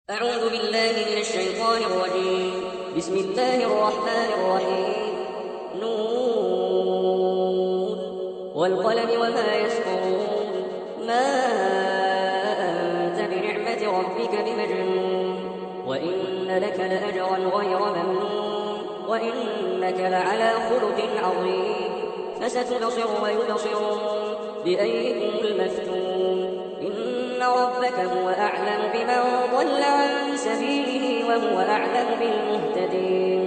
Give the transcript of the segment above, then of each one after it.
أعوذ بالله من الشيطان الرجيم. بسم الله الرحمن الرحيم. نون والقلم وما يسطرون. ما أنت بنعمة ربك بمجنون. وإن لك لأجرا غير ممنون. وإنك لعلى خلق عظيم. فستبصر ويبصرون بأيكم المفتون. إن ربك هو أعلم بمن ضل عن سبيله وهو أعلم بالمهتدين.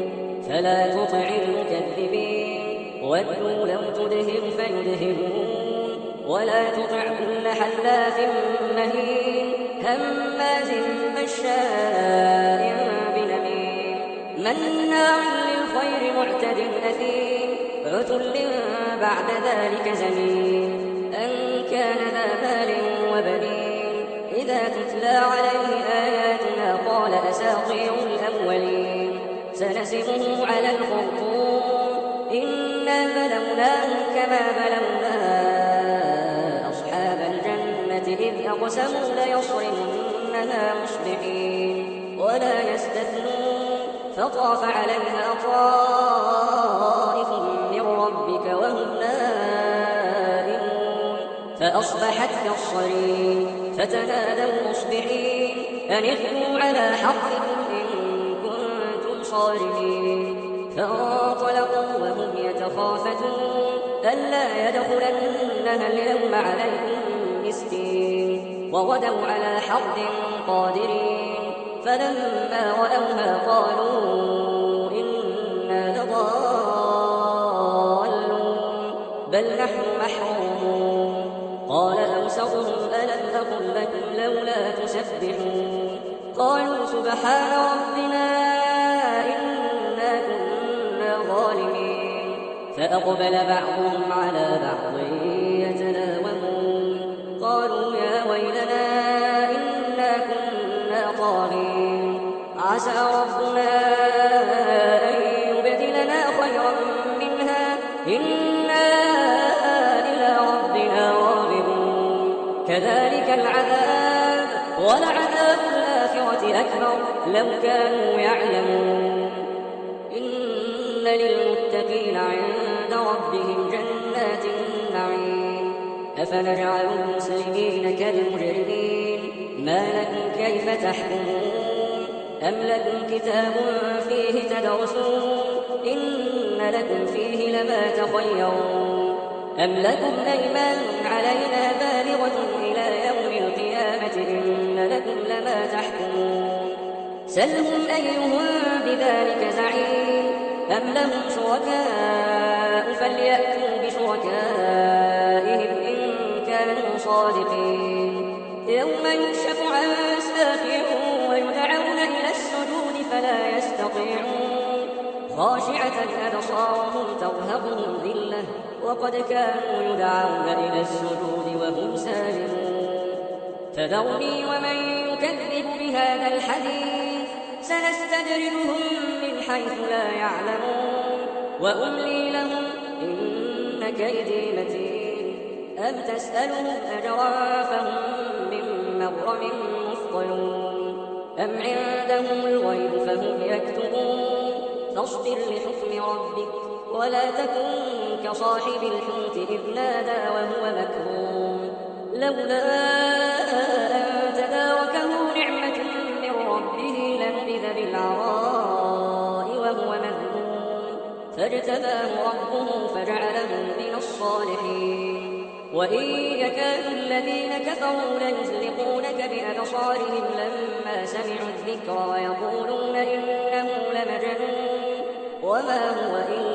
فلا تطع المكذبين. ودوا لو تدهن فيدهنون. ولا تطع كل حلاف مهين هماز مشاء بنميم مناع للخير معتد أثيم عتل بعد ذلك زنيم أن كان ذا مال وبنين إذا تتلى عليه آياتنا قال أساطير الأولين سنسمه على الخرطوم إنا بلوناهم كما بلونا أصحاب الجنة إذ أقسموا ليصرمنها مصبحين ولا يستثنون فطاف عليها طائف من ربك وهم نائمون فأصبحت كالصريم فتنادوا مصبحين أن اغدوا على حرثكم إن كنتم صارمين فانطلقوا وهم يتخافتون ألا يدخلنها اليوم عليكم مسكين وغدوا على حرد قادرين فلما رأوها قالوا إنا لضالون بل نحن محرومون قال أوسطهم ألم أقل لكم لولا تسبحون قالوا سبحان ربنا إنا كنا ظالمين فأقبل بعضهم على بعض يتلاومون قالوا يا ويلنا إنا كنا طاغين عسى ربنا أن يبدلنا خيرا منها إنا إلى ربنا راغبون كذلك العذاب ولعذاب الآخرة أكبر لو كانوا يعلمون إن للمتقين عند ربهم جنات النعيم أفنجعل المسلمين كالمجرمين ما لكم كيف تحكمون أم لكم كتاب فيه تدرسون إن لكم فيه لما تخيرون أم لكم أيمان علينا بالغة إلى يوم القيامة إن لكم لما تحكمون سلهم أيهم بذلك زعيم أم لهم شركاء فليأتوا بشركائهم إن كانوا صادقين يوم يكشف عن ساق ويدعون إلى السجود فلا يستطيعون خاشعة أبصارهم ترهقهم ذلة وقد كانوا يدعون إلى السجود وهم سالمون فذرني ومن يكذب بهذا الحديث سنستدرجهم من حيث لا يعلمون وأملي لهم إن كيدي متين أم تسألهم أجرا فهم من مغرم مثقلون أم عندهم الغيب فهم يكتبون فاصبر لحكم ربك ولا تكن كصاحب الحوت إذ نادى وهو مكروم لولا أن تداركه نعمة من ربه لنبذ بالعراء وهو مذموم فاجتباه ربه فجعله من الصالحين وإن يكاد الذين كفروا ليزلقونك بأبصارهم لما سمعوا الذكر ويقولون إنه لمجنون وما هو إلا